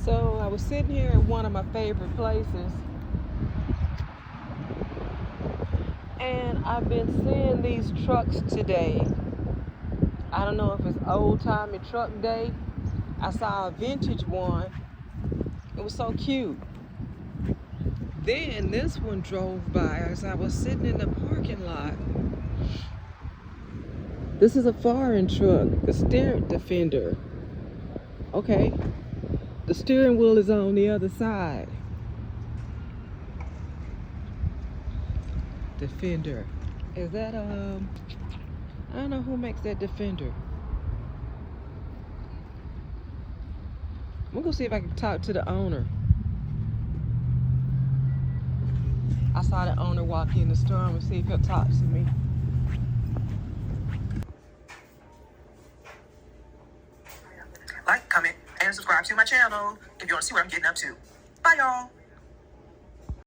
So I was sitting here at one of my favorite places, and I've been seeing these trucks today. I don't know if it's old-timey truck day. I saw a vintage one. It was so cute. Then this one drove by as I was sitting in the parking lot. This is a foreign truck, the steering Defender. Okay, the steering wheel is on the other side. Defender. Is that I don't know who makes that Defender. I'm gonna go see if I can talk to the owner. I saw the owner walk in the store. I'm gonna see if he'll talk to me. Like, comment, and subscribe to my channel if you want to see what I'm getting up to. Bye, y'all.